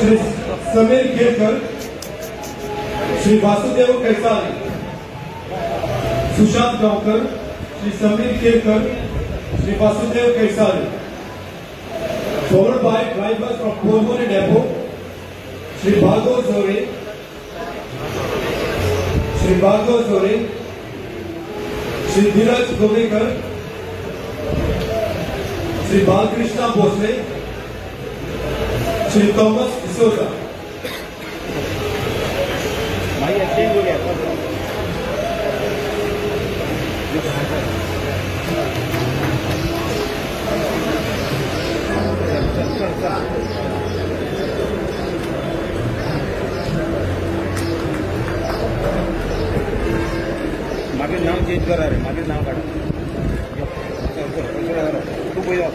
Shri Sameer Kerkar, Shri Vasudev कैसारे, Sushant Gaonkar, Shri Sameer Kerkar, Shri Vasudev कैसारे, followed by drivers from Porvone Depot, Shri Bhargava जोरे, श्री भार्गव जोरे, Shri Dheeraj Govekar, Shri Balkrishna Bhosale, Shri Thomas D'Souza. मागे नाव चेंज करा रे, मागे नाव काढा तू पहिला।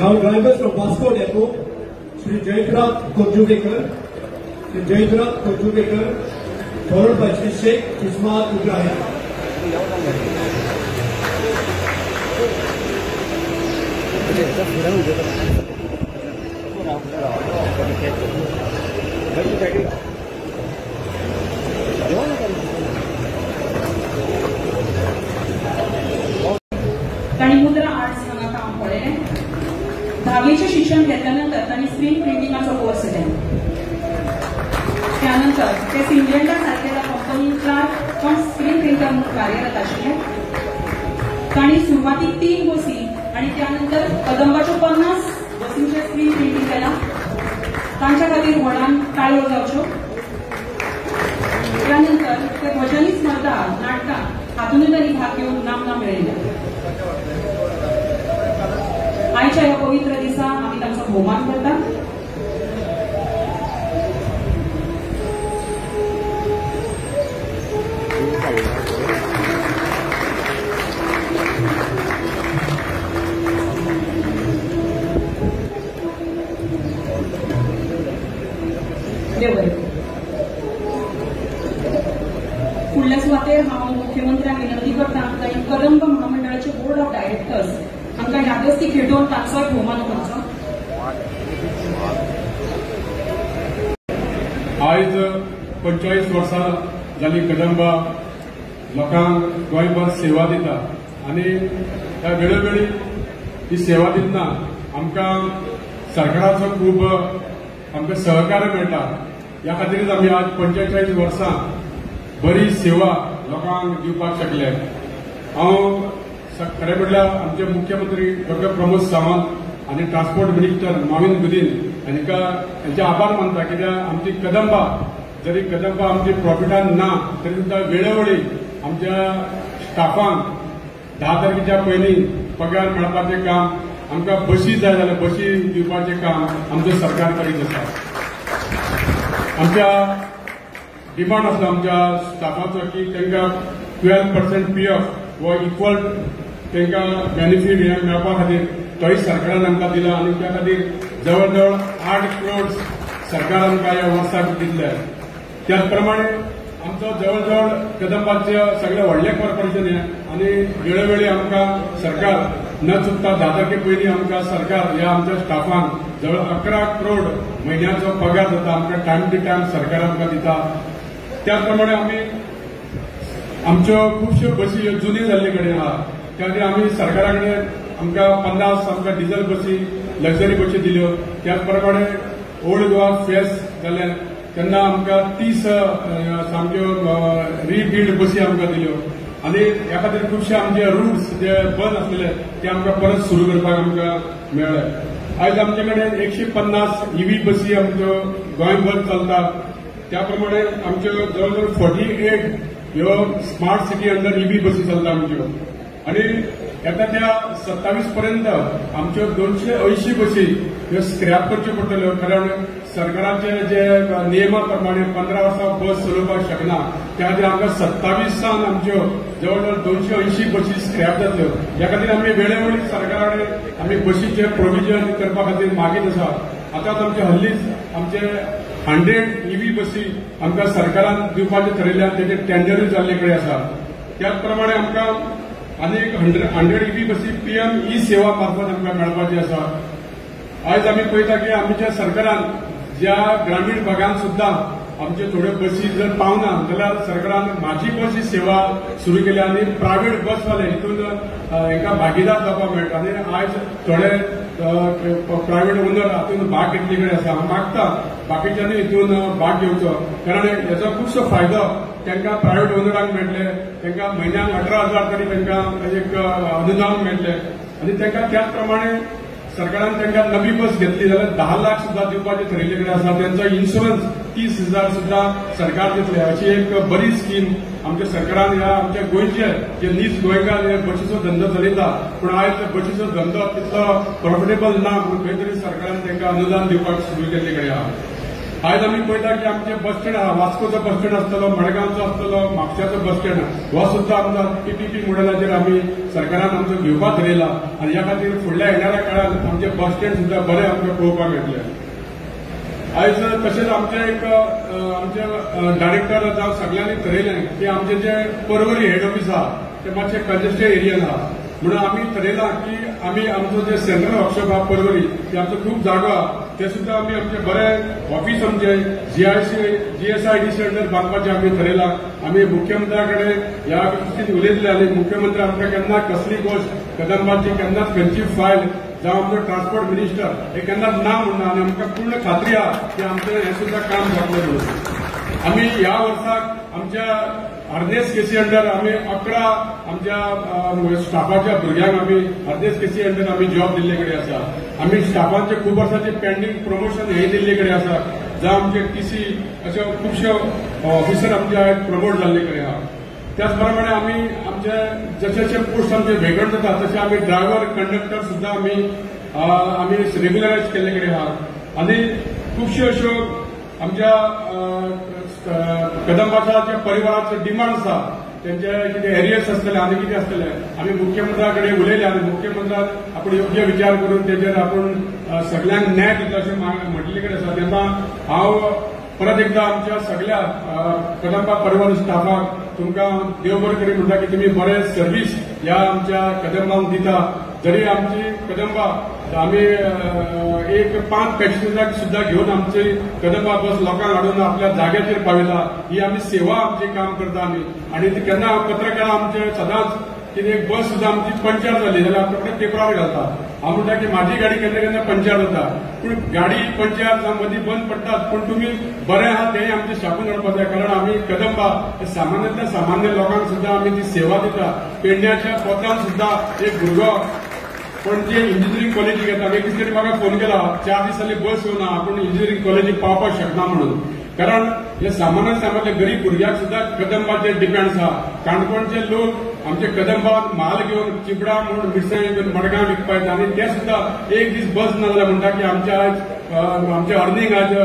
Now drivers from Vasco Depot, Shri Jayaprat Konjuvekar, Shri Jayaprat Konjuvekar, followed by Shri Sheikh Ismail Ibrahim. तांणी मुद्रा आर्ट्स हांगा काम पळयलें। 10वीचें शिक्षण घेतल्या नंतर तांणी स्क्रीन प्रिंटिंगाचो कोर्स केलो। त्यानंतर ते सिंजेंटा सारकेल्या कंपनीन क्लार्क पण स्क्रीन प्रिंटर म्हणून कार्यरत आशिल्ले। तांणी सुरवातीक 3 बसी आणि त्यानंतर कदंबाच्यो 50 बसींचें स्क्रीन प्रिंटिंग केलां। तांच्या खातीर व्हडान ताळयो जावच्यो। त्यानंतर ते भजनी स्पर्धा नाटकां हातूंय तांणी भाग घेवन नामना मेळयल्या। आयच्या ह्या पवित्र दिसा आमी तांचो भोवमान करता। फुडल्या सुवातेर हांव मुख्यमंत्र्यांक विनंती करता की कदंब महामंडळाचे बोर्ड ऑफ डायरेक्टर्स हांकां ह्या दस्ती खेटोवन तांचोय भोवमान करचो। आयज 45 वर्सां जाली कदंबा लोकांक गोंयभर सेवा दिता आणि त्या वेळोवेळी ही सेवा दितना आमकां सरकाराचो खूब आमकां सहकार्य मेळटा। ह्या खातीरच आमी आज 45 वर्सां बरी सेवा लोकांक दिवपाक शकले। हांव खरें म्हणल्यार आमचे मुख्यमंत्री डॉक्टर प्रमोद सावंत आणि ट्रान्सपोर्ट मिनिस्टर माविन गुदीन हांचे आभार मानता, कित्याक आमची कदंबा जरी कदंबा आमची प्रॉफिटान ना तरी सुद्धा वेळोवेळी आमच्या स्टाफांक 10 तारखेच्या पयलीं पगार मेळपाचें काम, आमकां बसी जाय जाल्यार बसी दिवपाचें काम आमचें सरकार करीत आसा। आमच्या डिमांड आसता आमच्या स्टाफाचो की तांकां 12% PF व इक्वल तांकां बेनिफीट मेळपा खातीर तोय सरकारान आमकां दिला आणि त्या खातीर जवळ जवळ 8 करोड सरकार आमकां ह्या वर्साक दितले। त्याच प्रमाणे आमचो जवळ जवळ कदंबाचे सगळे व्हडले कॉर्पोरेशन हे आणि वेळोवेळी आमकां सरकार न चुकता 10 तारखे पयलीं आमकां सरकार ह्या आमच्या स्टाफांक जवळ 11 करोड म्हयन्याचो पगार जाता, आमकां टायम टू टायम सरकार आमकां दिता। त्याच प्रमाणे आमी आमच्यो खुबश्यो बसी जुनी जाल्ले कडेन आहा, त्या खातीर आमी सरकारा कडेन आमकां 50 आमकां डिझल बसी लक्झरी बसी दिल्यो। त्याच प्रमाणे ओल्ड गोवा फेस्ट जालें तेन्ना आमकां 30 सामक्यो रिबिल्ड बसी आमकां दिल्यो आणि ह्या खातीर खुबशे आमचे रूट्स जे बंद आसलेले ते आमकां परत सुरू करपाक आमकां मेळ्ळे। आयज आमचे कडेन 150 EV बसी आमच्यो गोंयभर चलतात। त्या प्रमाणे आमच्यो जवळ जवळ 48 ह्यो स्मार्ट सिटी अंडर EV बसी चलता आमच्यो आणि येता त्या 27 पर्यंत आमच्यो 280 बसी ह्यो स्क्रॅप करच्यो पडटल्यो, कारण सरकाराचे जे नियमा प्रमाणे 15 वर्सां बस चलोवपाक शकना, त्या खातीर आमकां 27 आमच्यो जवळ जवळ 280 बसी स्क्रॅप जातल्यो। ह्या खातीर आमी वेळोवेळी सरकारा कडेन आमी बसीचे प्रोविजन करपा खातीर मागीत आसा। आतांच आमचे हल्लीच आमचे 100 EV बसी आमकां सरकारान दिवपाचें ठरयल्यात, तेजे टेंडरूय जाल्ले कडेन आसा। त्याच प्रमाणे आमकां आनी 100 EV बसी PM ई सेवा मार्फत आमकां मेळपाची आसा. आयज आमी पळयता की आमच्या सरकारान ज्या ग्रामीण भागांत सुद्दां आमचे थोड्यो बसी जर पावना जाल्यार सरकारान माझी बस ही सेवा सुरू केल्या आनी प्रायव्हेट बसवाले हितून हांकां भागीदार जावपाक मेळटा. आनी आयज थोडे प्रायव्हेट ओनर हातून भाग घेतले कडेन आसा. हांव मागता बाकीच्यांनी हितून भाग घेवचो, कारण हेचो खुबसो फायदो तांकां प्रायव्हेट ओनरांक मेळटले. तांकां म्हयन्याक 18,000 तरी तांकां एक अनुदान मेळटले. आनी तांकां त्याच प्रमाणे सरकारान तांकां नवी बस घेतली जाल्यार 10 लाख सुद्दां दिवपाचे ठरयिल्ले कडेन आसा. त्यांचो इन्शुरन्स 30,000 सुद्दां सरकार दितले. अशी एक बरी स्कीम आमच्या सरकारान ह्या आमच्या गोंयचे जे नीज गोंयकार हे बसीचो धंदो चलयता, पूण आयज बसीचो धंदो तितलो प्रॉफिटेबल ना म्हणून खंय तरी सरकारान तांकां अनुदान दिवपाक सुरू केल्ले कडेन आहा. आयज आमी पळयता की आमचे बस स्टँड आहा, वास्कोचो बस स्टँड आसतलो, मडगांवचो आसतलो, म्हापश्याचो बस स्टँड हो सुद्दां आमचा PPP मॉडेलाचेर आमी सरकारान आमचो घेवपाक थारायला. आनी ह्या खातीर फुडल्या येणाऱ्या काळात आमचे बस स्टँड सुद्दां बरे आमकां पळोवपाक मेळटले. आयज तशेंच आमचे एक आमचे डायरेक्टर जावं सगळ्यांनी थारायलें की आमचे जे पर्वरी हेड ऑफिस आहा ते मातशे कंजेस्टेड एरियान आहा. म्हणून आमी थारायलां की आमी आमचो जे सेंट्रल वर्कशॉप आहा पर्वरी ते आमचो खूब जागो आहा ते सुद्दां आमी आमचे बरे ऑफिस आमचे GSIDC अंडर बांदपाचें आमी थारायलां. आमी मुख्यमंत्र्या कडेन ह्या बाबतींत उलयतले आनी मुख्यमंत्री आमकां केन्ना कसली गोश्ट कदंबाची केन्नाच खंयची फायल जावं आमचो ट्रान्सपोर्ट मिनिस्टर हे केन्नाच ना म्हणना. आनी आमकां पूर्ण खात्री आहा की आमचें हें सुद्दां काम जातलें म्हणून. आमी ह्या वर्साक आमच्या अर्देस केसी अंडर आमी 11 आमच्या स्टाफाच्या भुरग्यांक आमी अर्देस केसी अंडर आमी जॉब दिल्ले कडेन आसा. आमी स्टाफांचे खूब वर्सांचे पेंडींग प्रमोशन हे दिल्ले कडेन आसा. जावं आमचे TC अशे खुबशे ऑफिसर आमचे प्रमोट जाल्ले कडेन आहा. त्याच प्रमाणे आमी आमचे जशे जशे पोस्ट आमचे वेगंट जाता तशे आमी ड्रायव्हर कंडक्टर सुद्दां आमी रेग्युलरायज केल्ले कडेन आहा. आनी खुबश्यो अश्यो आमच्या कदंबाच्या जे परिवाराचे डिमांड्स आहा त्यांचे कितें एरियर्स आसतले आनी कितें आसतले आमी मुख्यमंत्र्या कडेन उलयले आनी मुख्यमंत्र्यान आपण योग्य विचार करून तेजेर आपण सगळ्यांक न्याय दिता अशें म्हटले कडेन आसा. तेन्ना हांव परत एकदा आमच्या सगळ्या कदंबा परिवार स्टाफाक तुमकां देव बरें करी म्हणटा की तुमी बरें सर्वीस ह्या आमच्या कदंबांक दिता. जरी आमची कदंबा आमी एक 5 पॅसेंजरांक सुद्दां घेवन आमची कदंबा बस लोकांक हाडून आपल्या जाग्याचेर पावयता. ही आमी सेवा आमची काम करता आमी. आनी केन्ना पत्रकारां आमचे सदांच कितें एक बस सुद्दां आमची पंक्चर जाली जाल्यार आमचे पेपरार घालता. हांव म्हणटा की म्हाजी गाडी केन्ना केन्ना पंक्चर जाता, पूण गाडी पंक्चर जावं मदीं बंद पडटात, पूण तुमी बरें आहा तेंय आमचे शापून हाडपाक जाय. कारण आमी कदंबा सामान्यांतल्या सामान्य लोकांक सुद्दां आमी ती सेवा दिता. पेडण्याच्या पोतान सुद्दां एक भुरगो पणजे इंजिनियरिंग कॉलेजीक येता. एक दीस तरी म्हाका फोन केला 4 दीस जाली बस येवना, आपूण इंजिनियरिंग कॉलेजीक पावपाक शकना म्हणून. कारण हे सामान्य गरीब भुरग्याक सुद्दां कदंबाचेर डिपेंड्स आहा. काणकोणचे लोक आमचे कदंबात म्हाल घेवन चिबडा म्हणून मिरसांग घेवन मडगांव विकपा येता आनी ते सुद्दां एक दीस बस ना जाल्यार म्हणटा की आमचे अर्निंग आज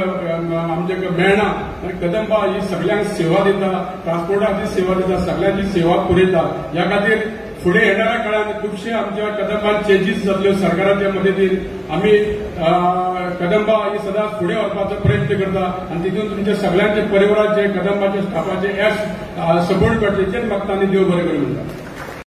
आमचे मेळना. आनी कदंबा ही सगळ्यांक सेवा दिता, ट्रान्सपोर्टाची सेवा दिता, सगळ्यांची सेवा पुरयता. ह्या खातीर फुडें येणाऱ्या काळात खुबशे आमच्या कदंबात चेंजीस जातल्यो सरकाराच्या मदतीन. आमी कदंबा ही सदांच फुडें व्हरपाचो प्रयत्न करता आनी तितून तुमच्या सगळ्यांचे परिवाराचे कदंबाच्या स्टाफाचे सपोर्ट करता. हेचेर मागता आनी देव बरें करूं म्हणटा.